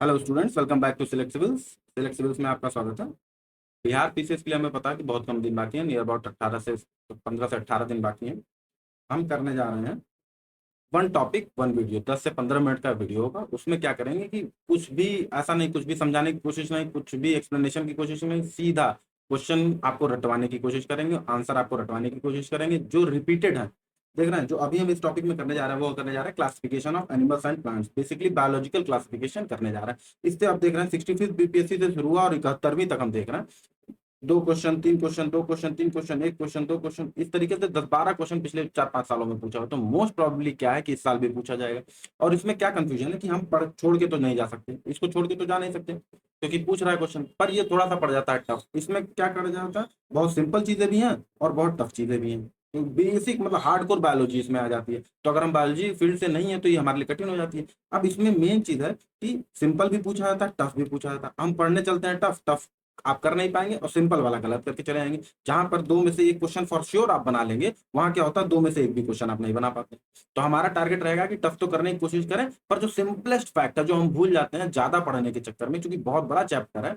Hello students, welcome back to Select Civils. Select Civils में आपका स्वागत है। बिहार पीसीएस के लिए हमें पता है कि बहुत कम दिन बाकी हैं, नियर अबाउट 15 से 18 दिन बाकी हैं। हम करने जा रहे हैं वन टॉपिक वन वीडियो, 10 से 15 मिनट का वीडियो होगा। उसमें क्या करेंगे कि कुछ भी ऐसा नहीं, कुछ भी समझाने की कोशिश नहीं, कुछ भी एक्सप्लेनेशन की कोशिश नहीं, सीधा क्वेश्चन आपको रटवाने की कोशिश करेंगे, आंसर आपको रटवाने की कोशिश करेंगे जो रिपीटेड है। देख रहे हैं, जो अभी हम इस टॉपिक में करने जा रहे हैं वो करने जा रहे हैं classification of animals and plants, basically biological classification करने जा रहे हैं। इससे आप देख रहे हैं 65 बीपीएससी से शुरू हुआ और 71वीं तक हम देख रहे हैं। दो क्वेश्चन तीन क्वेश्चन, दो क्वेश्चन तीन क्वेश्चन, एक क्वेश्चन दो क्वेश्चन, इस तरीके से 10-12 क्वेश्चन पिछले 4-5 सालों में पूछा हो, तो मोस्ट प्रोबेबली क्या है कि इस साल भी पूछा जाएगा। और इसमें क्या कंफ्यूजन है कि हम पढ़ छोड़ के तो नहीं जा सकते, इसको छोड़ के तो जा नहीं सकते क्योंकि पूछ रहा है क्वेश्चन, पर ये थोड़ा सा पड़ जाता है टफ। इसमें क्या कर जाता है, बहुत सिंपल चीजें भी हैं और बहुत टफ चीजें भी हैं। बेसिक मतलब हार्डकोर बायोलॉजी इसमें आ जाती है, तो अगर हम बायोलॉजी फील्ड से नहीं है तो ये हमारे लिए कठिन हो जाती है। अब इसमें मेन चीज है कि सिंपल भी पूछा जाता है, टफ भी पूछा जाता है। हम पढ़ने चलते हैं टफ टफ आप कर नहीं पाएंगे और सिंपल वाला गलत करके चले जाएंगे। जहां पर दो में से एक क्वेश्चन फॉर श्योर आप बना लेंगे, वहां क्या होता है, दो में से एक भी क्वेश्चन आप नहीं बना पाते। तो हमारा टारगेट रहेगा कि टफ तो करने की कोशिश करें, पर जो सिंपलेस्ट फैक्ट है जो हम भूल जाते हैं ज्यादा पढ़ने के चक्कर में, क्योंकि बहुत बड़ा चैप्टर है।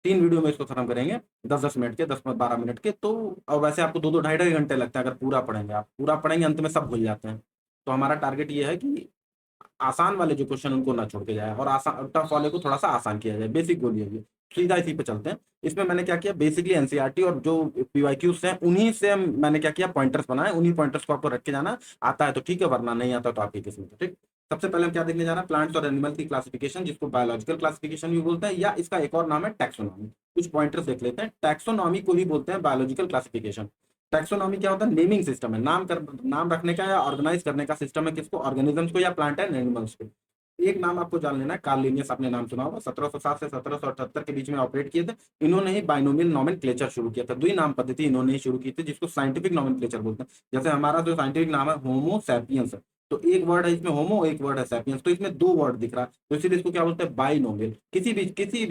3 वीडियो में इसको खत्म करेंगे, 10-10 मिनट के, 10-12 मिनट के। तो और वैसे आपको 2-2 ढाई-ढाई घंटे लगता है अगर पूरा पढ़ेंगे। आप पूरा पढ़ेंगे, अंत में सब भूल जाते हैं। तो हमारा टारगेट ये है कि आसान वाले जो क्वेश्चन उनको ना छोड़ के जाए और आसान टफ वाले को थोड़ा सा आसान किया जाए। बेसिक गोल यही है। सीधा इसी पे चलते हैं। इसमें मैंने क्या किया, बेसिकली एनसीईआरटी और जो पीवाईक्यूज हैं उन्हीं से मैंने क्या किया, पॉइंटर्स बनाए। उन्हीं पॉइंटर्स को आपको रख के जाना। आता है तो ठीक है, वरना नहीं आता तो आपकी किस्मत है। ठीक। सबसे पहले हम क्या देखने जा रहे हैं, प्लांट्स और एनिमल की क्लासिफिकेशन, जिसको बायोलॉजिकल क्लासिफिकेशन भी बोलते हैं, या इसका एक और नाम है टैक्सोनॉमी। कुछ पॉइंटर्स देख लेते हैं। टैक्सोनॉमी को ही बोलते हैं बायोलॉजिकल क्लासिफिकेशन। टैक्सोनॉमी क्या होता है, नेमिंग सिस्टम है, नाम रखने का या ऑर्गेनाइज करने का सिस्टम है। किसको, ऑर्गेनिजम्स को या प्लांट एंड एनिमल्स को। एक नाम आपको जान लेना है, कार्ल लिनियस, आपने नाम सुना होगा। 1707 से 1778 के बीच में ऑपरेट किए थे। इन्होंने ही बाइनोमियल नोमेनक्लेचर शुरू किया था। दुई नाम पद्धति इन्होंने ही शुरू की थी, जिसको साइंटिफिक नोमेनक्लेचर बोलते हैं। जैसे हमारा जो साइंटिफिक नाम है होमो सैपियंस है, तो एक वर्ड है इसमें होमो, एक वर्ड है सैपियंस, तो इसमें दो वर्ड दिख रहा है, तो इसीलिए इसको क्या बोलते हैं, बाइनोमियल। किसी भी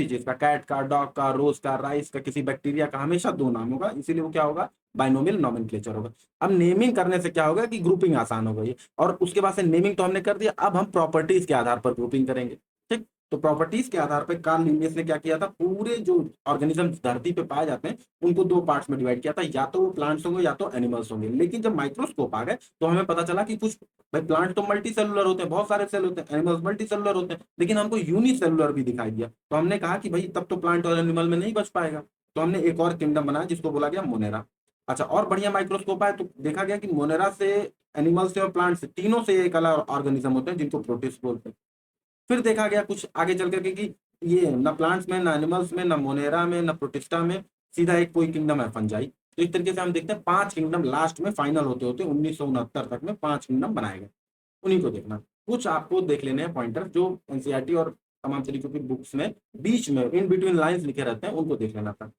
चीज का, कैट का, डॉग का, रोज का, राइस का, किसी बैक्टीरिया का हमेशा दो नाम होगा, इसीलिए वो क्या होगा, बाइनोमियल नोमेनक्लेचर होगा। अब नेमिंग करने से क्या होगा कि ग्रुपिंग आसान हो गई। और उसके बाद से नेमिंग तो हमने कर दिया, अब हम प्रॉपर्टीज के आधार पर ग्रुपिंग करेंगे। ठीक। तो प्रॉपर्टीज के आधार पर कार्ल लिनियस ने क्या किया था, पूरे जो ऑर्गेनिज्म धरती पे पाए जाते हैं उनको दो पार्ट्स में डिवाइड किया था, या तो वो प्लांट्स होंगे या तो एनिमल्स होंगे। लेकिन जब माइक्रोस्कोप आ गए तो हमें पता चला कि कुछ, भाई प्लांट तो मल्टी सेलुलर होते हैं, बहुत सारे सेल होते हैं, एनिमल्स मल्टी सेलुलर होते हैं, लेकिन हमको यूनिसेलुलर भी दिखाई दिया। तो हमने कहा कि भाई तब तो प्लांट और एनिमल में नहीं बच पाएगा। तो हमने एक और किंगडम बनाया जिसको बोला गया मोनेरा। अच्छा, और बढ़िया माइक्रोस्कोप आया तो देखा गया कि मोनेरा से, एनिमल से और प्लांट से, तीनों से एक अलग ऑर्गेनिज्म होते हैं जिनको प्रोटिस्ट बोलते हैं। फिर देखा गया कुछ आगे चल करके कि ये ना प्लांट्स में, ना एनिमल्स में, ना मोनेरा में, ना प्रोटिस्टा में, सीधा एक कोई किंगडम है, फंजाई। तो इस तरीके से हम देखते हैं 5 किंगडम लास्ट में फाइनल होते होते 1969 तक में 5 किंगडम बनाए गए। उन्हीं को देखना। कुछ आपको देख लेने हैं पॉइंटर जो एनसीईआरटी और तमाम तरीकों की बुक्स में बीच में इन बिटवीन लाइंस लिखे रहते हैं, उनको देख लेना था।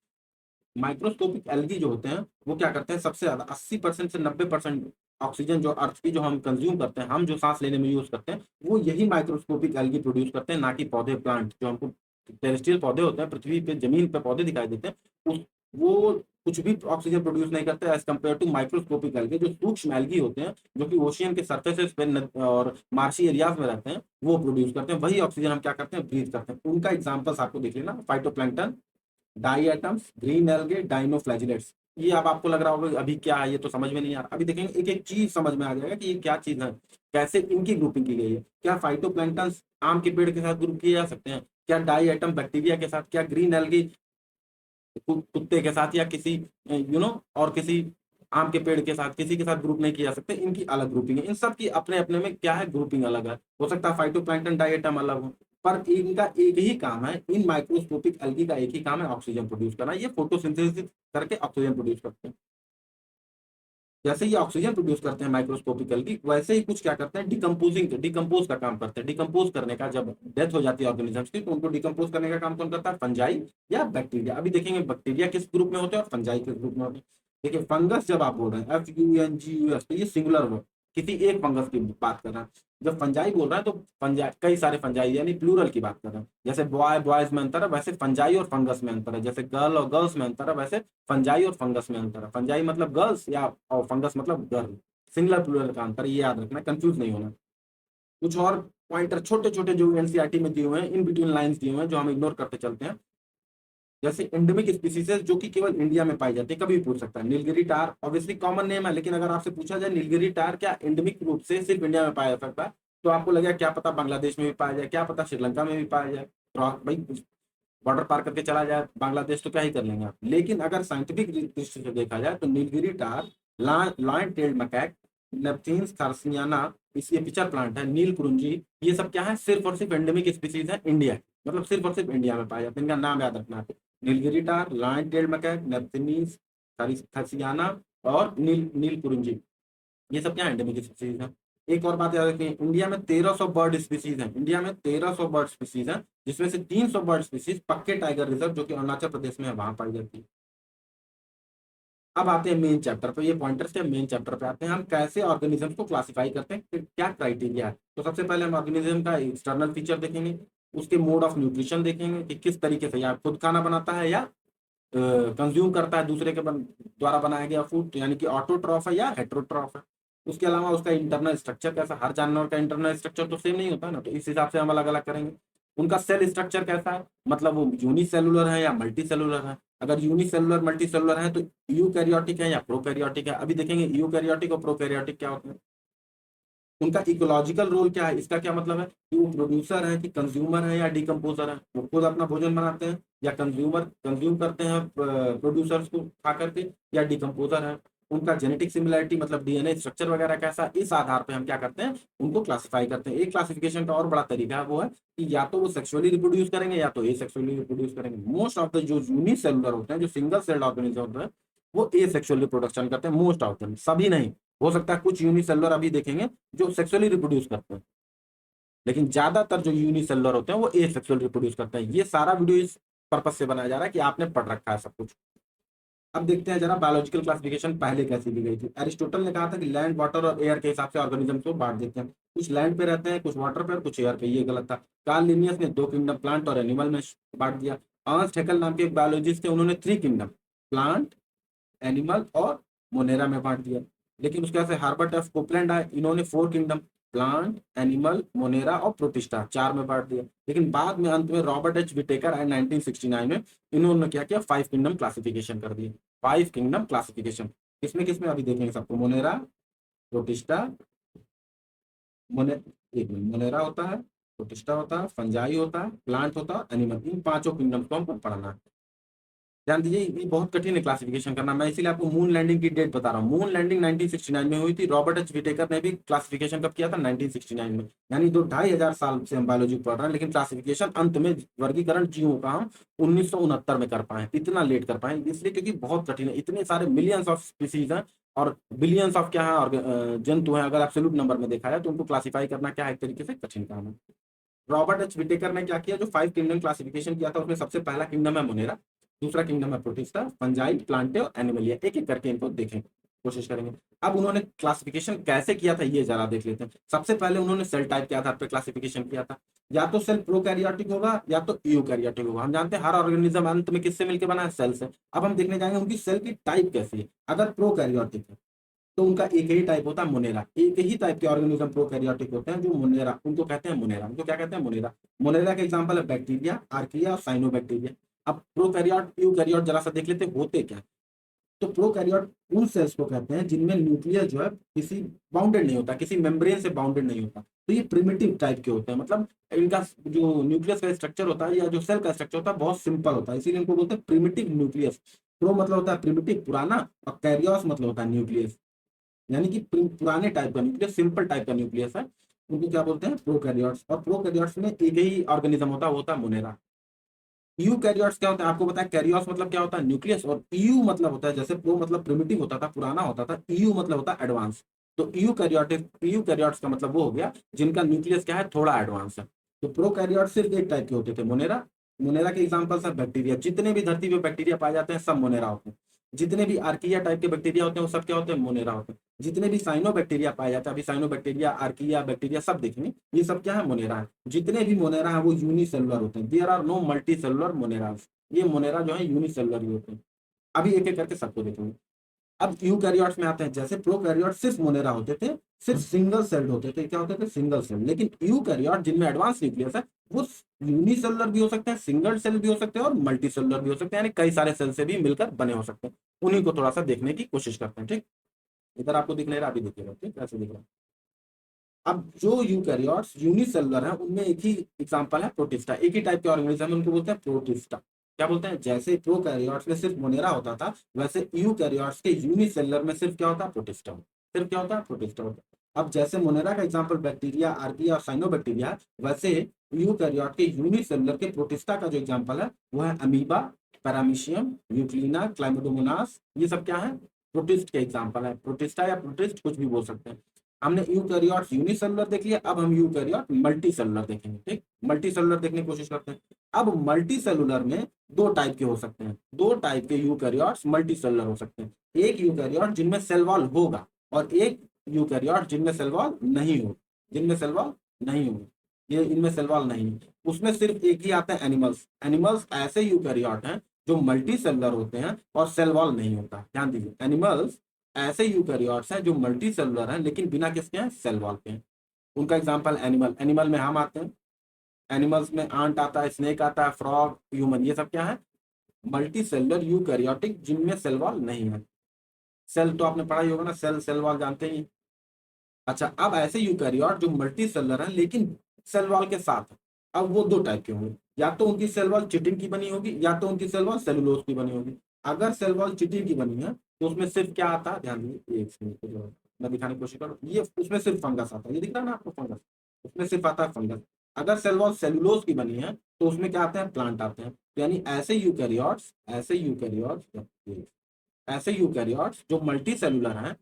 माइक्रोस्कोपिक एल्गी जो होते हैं वो क्या करते हैं, सबसे ज्यादा 80% से 90% ऑक्सीजन जो अर्थ की जो हम कंज्यूम करते हैं, हम जो सांस लेने में यूज करते हैं, वो यही माइक्रोस्कोपिक एल्गी प्रोड्यूस करते हैं, ना कि पौधे, प्लांट जो हमको टेरेस्ट्रियल पौधे होते हैं, पृथ्वी पे जमीन पे पौधे दिखाई देते हैं, उस वो कुछ भी ऑक्सीजन प्रोड्यूस नहीं करते as compared to microscopic algae जो सूक्ष्म एल्गी होते हैं, जो कि ओशियन के सरफेसेस पे और मार्शी एरियाज में रहते हैं, वो प्रोड्यूस करते हैं। वही ऑक्सीजन हम क्या करते हैं, ब्रीथ करते हैं। उनका एग्जाम्पल्स आपको देख लेना, phytoplankton, diatoms, green algae, dinoflagellates. ये अब आपको लग रहा होगा अभी क्या है, ये तो समझ में नहीं आ रहा। अभी देखेंगे एक एक चीज समझ में आ जाएगा कि ये क्या चीज है, कैसे इनकी ग्रुपिंग की गई है। क्या फाइटोप्लैंक्टन आम के पेड़ के साथ ग्रुप किए जा सकते हैं, क्या डाई एटम बैक्टीरिया के साथ, क्या ग्रीन एल्गी कुत्ते के साथ, या किसी और किसी आम के पेड़ के साथ, किसी के साथ ग्रुप नहीं किए जा सकते। इनकी अलग ग्रुपिंग है। इन सब की अपने अपने में क्या है, ग्रुपिंग अलग है। हो सकता है फाइटोप्लैंक्टन डाइएटम अलग हो, पर इनका एक ही काम है, इन माइक्रोस्कोपिक एल्गी का एक ही काम है, ऑक्सीजन प्रोड्यूस करना। ये फोटोसिंथेसिस करके ऑक्सीजन प्रोड्यूस करते हैं। जैसे ये ऑक्सीजन प्रोड्यूस करते हैं माइक्रोस्कोपिक एल्गी, वैसे ही कुछ क्या करते हैं, डिकम्पोज का काम करते हैं। डिकम्पोज करने का, जब डेथ हो जाती है ऑर्गेनिजम्स की, तो उनको डिकम्पोज करने का काम कौन करता है, फंजाई या बैक्टीरिया। अभी देखेंगे बैक्टीरिया किस ग्रुप में होते हैं और फंजाई किस ग्रुप में होते हैं। देखिए फंगस जब आप बोल रहे हैं, FUNGUS, तो ये सिंगुलर वर्ड, किसी एक फंगस की बात कर रहे हैं। जब फंजाई बोल रहे हैं तो फंजाई, कई सारे फंजाई यानी प्लूरल की बात कर रहे हैं। जैसे बॉय बॉयज में अंतर है, वैसे फंजाई और फंगस में अंतर है। जैसे गर्ल और गर्ल्स में अंतर है, वैसे फंजाई और फंगस में अंतर है। फंजाई मतलब गर्ल्स या और फंगस मतलब गर्ल। सिंगुलर प्लूरल का अंतर ये याद रखना, कंफ्यूज नहीं होना। कुछ और पॉइंटर छोटे छोटे जो एनसीईआरटी में दिए हुए हैं, इन बिटवीन लाइंस दिए हुए हैं, जो हम इग्नोर करते चलते हैं। जैसे एंडेमिक स्पीसीज है जो कि केवल इंडिया में पाई जाती है, कभी भी पूछ सकता है। नीलगिरी टार ऑब्वियसली कॉमन नेम है, लेकिन अगर आपसे पूछा जाए नीलगिरी टार क्या एंडेमिक रूप से सिर्फ इंडिया में पाया जा सकता है, तो आपको लगेगा क्या पता बांग्लादेश में भी पाया जाए, क्या पता श्रीलंका में भी पाया जाए। तो आप भाई बॉर्डर पार करके चला जाए बांग्लादेश तो क्या ही कर लेंगे आप। लेकिन अगर साइंटिफिक दृष्टि से देखा जाए तो नीलगिरी टार, लॉयन टेल्ड मैकेक, नेपथीन्स थार्सियाना, इसलिए पिचर प्लांट है, नील कुरुंजी, ये सब क्या है, सिर्फ और सिर्फ एंडेमिक स्पीसीज है इंडिया की। मतलब सिर्फ और सिर्फ इंडिया में पाया जाता है, इनका नाम याद रखना है। नीलगिरी टार, लॉयन टेल्ड मैकेक, नेपथीन्स थार्सियाना और नील नील कुरुंजी, ये सब क्या एंडेमिक स्पीसीज है। एक और बात याद रखिए, इंडिया में 1300 बर्ड स्पीसीज है, इंडिया में 1300 बर्ड स्पीसीज है, जिसमें से 300 बर्ड स्पीसीज पक्के टाइगर रिजर्व जो कि अरुणाचल प्रदेश में है वहां पाई जाती है। अब आते हैं मेन चैप्टर पे, ये पॉइंटर्स के मेन चैप्टर पे आते हैं, हम कैसे ऑर्गेनिज्म को क्लासिफाई करते हैं, क्या क्राइटेरिया है। तो सबसे पहले हम ऑर्गेनिज्म का एक्सटर्नल फीचर देखेंगे, उसके मोड ऑफ न्यूट्रिशन देखेंगे कि किस तरीके से या खुद खाना बनाता है या कंज्यूम करता है दूसरे के द्वारा बनाया गया फूड, यानी कि ऑटोट्रॉफ है या हेट्रोट्रॉफ है। उसके अलावा उसका इंटरनल स्ट्रक्चर कैसा, हर जानवर का इंटरनल स्ट्रक्चर तो सेम नहीं होता ना, तो इस हिसाब से हम अलग अलग करेंगे। उनका सेल स्ट्रक्चर कैसा है, मतलब वो यूनिसेलुलर है या मल्टी सेलुलर है। अगर यूनिसेलुलर मल्टी सेलुलर है तो यूकैरियोटिक है या प्रोकैरियोटिक है। अभी देखेंगे यूकैरियोटिक और प्रोकैरियोटिक क्या होते हैं। उनका इकोलॉजिकल रोल क्या है, इसका क्या मतलब है कि वो प्रोड्यूसर है कि कंज्यूमर है या डिकम्पोजर है, वो खुद अपना भोजन बनाते हैं या कंज्यूमर कंज्यूम करते हैं प्रोड्यूसर्स को खा करके, या डिकम्पोजर है। उनका जेनेटिक सिमिलैरिटी मतलब डीएनए स्ट्रक्चर वगैरह कैसा, इस आधार पे हम क्या करते हैं, उनको क्लासिफाई करते हैं। एक क्लासिफिकेशन का और बड़ा तरीका है वो है कि या तो वो सेक्सुअली रिप्रोड्यूस करेंगे या तो एसेक्सुअली रिप्रोड्यूस करेंगे। मोस्ट ऑफ द जो यूनिसेलुलर होते हैं, जो सिंगल सेल्ड ऑर्गेनिज्म होते हैं, वो एसेक्सुअल रिप्रोडक्शन करते हैं, मोस्ट ऑफ देम, सभी नहीं। हो सकता है कुछ यूनिसेलुलर अभी देखेंगे जो सेक्सुअली रिप्रोड्यूस करते हैं, लेकिन ज्यादातर जो यूनिसेलुलर होते हैं वो एसेक्सुअल रिप्रोड्यूस करते हैं। ये सारा वीडियो इस पर्पज से बनाया जा रहा है कि आपने पढ़ रखा है सब कुछ। अब देखते हैं जरा बायोलॉजिकल क्लासिफिकेशन पहले कैसी दी गई थी। एरिस्टोटल ने कहा था कि लैंड, वाटर और एयर के हिसाब से ऑर्गेनिज्म को बांट देते हैं, कुछ लैंड पे रहते हैं, कुछ वाटर पे और कुछ एयर पे, ये गलत था। कार्ल लिनियस ने 2 किंगडम, प्लांट और एनिमल में बांट दिया। अर्नस्ट हैकेल नाम के एक बायोलॉजिस्ट थे, उन्होंने 3 किंगडम, प्लांट, एनिमल और मोनेरा में बांट दिया। लेकिन उसके बाद से हार्बर्ट एफ कोपलैंड आए, इन्होंने 4 किंगडम, प्लांट, एनिमल, मोनेरा और प्रोटिस्टा 4 में बांट दिया। लेकिन बाद में अंत में रॉबर्ट एच विटेकर आए 1969 में, इन्होंने क्या किया, 5 किंगडम क्लासिफिकेशन कर दिया। 5 किंगडम क्लासिफिकेशन किसमें किसमें अभी देखेंगे सबको, मोनेरा, प्रोटिस्टा, मोने एक मिनट, मोनेरा होता है, प्रोटिस्टा होता है, फंजाई होता है, प्लांट होता है, एनिमल, इन पांचों किंगडम को हमको पढ़ना है। ध्यान दीजिए, ये बहुत कठिन है क्लासिफिकेशन करना, मैं इसीलिए आपको मून लैंडिंग की डेट बता रहा हूँ। मून लैंडिंग 1969 में हुई थी, रॉबर्ट एच विटेकर ने भी क्लासिफिकेशन कब किया था, 1969 में। यानी 2-2.5 हजार साल से हम बायोलॉजी पढ़ रहे हैं, लेकिन क्लासिफिकेशन अंत में वर्गीकरण जीवों का हम 1969 में कर पाए, इतना लेट कर पाए इसलिए क्योंकि बहुत कठिन है, इतने सारे मिलियंस ऑफ स्पीसीज हैं और बिलियंस ऑफ क्या है और जंतु हैं, अगर एब्सोल्यूट नंबर में देखा जाए तो उनको क्लासिफाई करना क्या है, एक तरीके से कठिन काम है। रॉबर्ट एच विटेकर ने क्या किया, जो 5 किंगडम क्लासिफिकेशन किया था उसमें सबसे पहला किंगडम है मोनेरा, दूसरा किंगडम है प्रोटिस्टा, फंजाई, प्लांटे और एनिमलिया। एक एक करके इनको देखें, कोशिश करेंगे। अब उन्होंने क्लासिफिकेशन कैसे किया था ये जरा देख लेते हैं। सबसे पहले उन्होंने सेल टाइप के आधार पर क्लासिफिकेशन किया था, या तो सेल प्रोकैरियोटिक होगा या तो यूकैरियोटिक होगा। हम जानते हैं हर ऑर्गेनिज्म अंत में किससे मिलकर बना है, सेल से। अब हम देखने जाएंगे उनकी सेल की टाइप कैसी है। अगर प्रोकैरियोटिक है तो उनका एक ही टाइप होता है मोनेरा, एक ही टाइप के ऑर्गेनिज्म प्रोकैरियोटिक होते हैं जो मोनेरा, उनको कहते हैं मोनेरा, उनको क्या कहते हैं, मोनेरा। मोनेरा के एग्जांपल है बैक्टीरिया, आर्किया और साइनोबैक्टीरिया। अब प्रोकैरियोट यूकैरियोट जरा सा देख लेते हैं होते क्या। तो प्रोकैरियोट उन सेल्स को कहते हैं जिनमें न्यूक्लियस जो है किसी बाउंडेड नहीं होता, किसी मेम्ब्रेन से बाउंडेड नहीं होता, तो ये प्रिमिटिव टाइप के होते हैं। मतलब इनका जो न्यूक्लियस का स्ट्रक्चर होता है या जो सेल का स्ट्रक्चर होता है बहुत सिंपल होता है, इसीलिए इनको बोलते हैं प्रिमिटिव न्यूक्लियस। प्रो मतलब होता है प्रिमिटिव, पुराना, और कैरियोस मतलब होता है न्यूक्लियस, यानी कि पुराने टाइप का न्यूक्लियस, सिंपल टाइप का न्यूक्लियस है। उनको क्या बोलते हैं, प्रोकैरियोट्स। और प्रोकैरियोट्स में एक ही ऑर्गेनिज्म होता है, वो होता है मोनेरा। यूकैरियोट्स क्या होता है, आपको बताया कैरियोस मतलब क्या होता है, न्यूक्लियस, और ईयू मतलब होता है, जैसे प्रो मतलब प्रिमिटिव होता था, पुराना होता था, ईयू मतलब होता है एडवांस। तो यूकैरियोट्स का मतलब वो हो गया जिनका न्यूक्लियस क्या है, थोड़ा एडवांस है। तो प्रोकैरियोट सिर्फ एक टाइप के होते थे, मोनेरा। मोनेरा के एग्जांपल्स है बैक्टीरिया, जितने भी धरती पे बैक्टीरिया पाए जाते हैं सब मोनेरा होते हैं। जितने भी आर्किया टाइप के बैक्टीरिया होते हैं वो सब क्या होते हैं, मोनेरा होते हैं। जितने भी साइनो बैक्टीरिया पाए जाते हैं, अभी साइनो बैक्टीरिया, आर्किया बैक्टीरिया सब देखेंगे, ये सब क्या है, मोनेरा है। जितने भी मोनेरा है वो यूनिसेलुलर होते हैं, there are no multi cellular moneras. ये मोनेरा जो है यूनिसेलुलर ही होते हैं। अभी एक एक करके सबको देखेंगे। अब यूकैरियोट्स में आते हैं, जैसे प्रोकैरियोट सिर्फ मोनेरा होते थे, सिर्फ सिंगल सेल्ड होते थे, क्या होते थे, सिंगल सेल। लेकिन यूकैरियोट जिनमें एडवांस न्यूक्लियस है, वो यूनिसेलुलर भी हो सकते हैं, सिंगल सेल भी हो सकते हैं और मल्टी सेलुलर भी हो सकते हैं, यानी कई सारे सेल से भी मिलकर बने हो सकते हैं। उन्हीं को थोड़ा सा देखने की कोशिश करते हैं। ठीक, इधर आपको दिख नहीं रहा, अभी देखिएगा। ठीक, ऐसे दिख रहा है। अब जो यूकैरियोट्स यूनिसेलुलर है, उनमें एक ही एग्जांपल है प्रोटिस्टा। एक ही टाइप के ऑर्गेनिज्म, उनको बोलते हैं प्रोटिस्टा। क्या बोलते हैं, जैसे प्रोकैरियोट्स में सिर्फ मोनेरा होता था, वैसे यूकैरियोट्स के यूनिसेलुलर में सिर्फ क्या होता है, प्रोटिस्टा होता है। सिर्फ क्या होता है, प्रोटिस्टा होता है। अब जैसे मोनेरा का एग्जांपल बैक्टीरिया, आर्किया और साइनोबैक्टीरिया है, वैसे यूकैरियोट के यूनिसेलुलर के प्रोटिस्टा का जो एग्जांपल है वो है अमीबा, पैरामीशियम, यूक्लिना, क्लाइमोडोमोनास। ये सब क्या है, प्रोटिस्ट के एग्जांपल है। प्रोटिस्टा या प्रोटिस्ट कुछ भी बोल सकते हैं। हमने यूकैरियोट्स यूनिसेलुलर देख लिया, अब हम यूकैरियोट मल्टी सेलुलर देखेंगे। ठीक, मल्टी सेलुलर देखने की कोशिश करते हैं। अब मल्टी सेलुलर में दो टाइप के हो सकते हैं, दो टाइप के यूकैरियोट्स मल्टी सेलुलर हो सकते हैं। एक यूकैरियोट जिनमें सेल वॉल होगा और एक यूकैरियोट जिनमें सेल वॉल नहीं हो, जिनमें सेल वॉल नहीं होगा। ये इनमें सेल वॉल नहीं है, उसमें सिर्फ एक ही आता है, एनिमल्स। एनिमल्स ऐसे यूकैरियोट हैं जो मल्टी सेलुलर होते हैं और सेल वॉल नहीं होता। ध्यान दीजिए, एनिमल्स ऐसे यूकैरियोट्स हैं जो मल्टी सेलुलर हैं लेकिन बिना किसके हैं, सेल वॉल के हैं। उनका एग्जांपल एनिमल, एनिमल में हम आते हैं, एनिमल्स में आंट आता है, स्नेक आता है, फ्रॉग, ह्यूमन, ये सब क्या है, मल्टी सेलुलर यूकैरियोटिक, जिनमें सेल वॉल नहीं है। सेल तो आपने पढ़ा ही होगा ना, सेल, सेल वॉल जानते ही। अच्छा, अब ऐसे यूकैरियोट जो मल्टी सेलुलर हैं लेकिन सेल वॉल के साथ है, अब वो दो टाइप के होंगे। या तो उनकी सेल वॉल चिटिन की बनी होगी, या तो उनकी सेल वॉल सेलुलोज की बनी होगी। अगर सेल वॉल चिटिन की बनी है तो उसमें सिर्फ क्या आता है, ध्यान दीजिए, एक सेकंड को जो है मैं दिखाने की कोशिश करूँ, ये उसमें सिर्फ फंगस आता है, ये दिख रहा है ना आपको, फंगस, उसमें सिर्फ आता है फंगस। अगर सेल वॉल सेलुलोज की बनी है तो उसमें क्या आते हैं, प्लांट आते हैं। तो यानी ऐसे यूकैरियोट्स, ऐसे यूकैरियोट्स जो मल्टी सेलुलर हैं,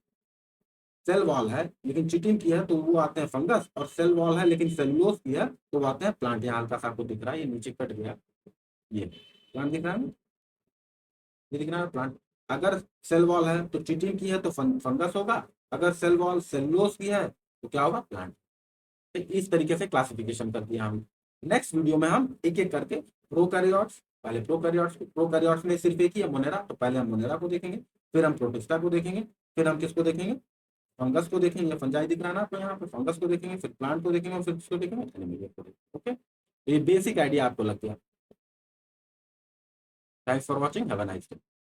सेल वॉल है लेकिन चिटिन की है तो वो आते हैं फंगस, और सेल वॉल है लेकिन सेलुलोज की है तो वो आते हैं प्लांट। यहाँ हल्का सा आपको दिख रहा है, ये नीचे कट गया, ये प्लांट दिख रहा है, ये दिख रहा है प्लांट। अगर सेल वॉल है तो चिटिन की है तो फंगस होगा, अगर सेल वॉल सेलुलोज की है तो क्या होगा, प्लांट। तो इस तरीके से क्लासिफिकेशन कर दिया हम। नेक्स्ट वीडियो में हम एक एक करके प्रोकैरियोट्स, पहले प्रोकैरियोट्स में सिर्फ एक ही है, मोनेरा, तो पहले हम मोनेरा को देखेंगे, फिर हम प्रोटिस्टा को देखेंगे, फिर हम किसको देखेंगे, फंगस को देखेंगे, फंजाई दिख रहा है ना आपको यहाँ पे, फंगस को देखेंगे, फिर प्लांट को देखेंगे और फिर किसको देखेंगे, एनिमल को देखेंगे। ओके, ये बेसिक आइडिया आपको लग गया। Thanks for watching, have a nice day.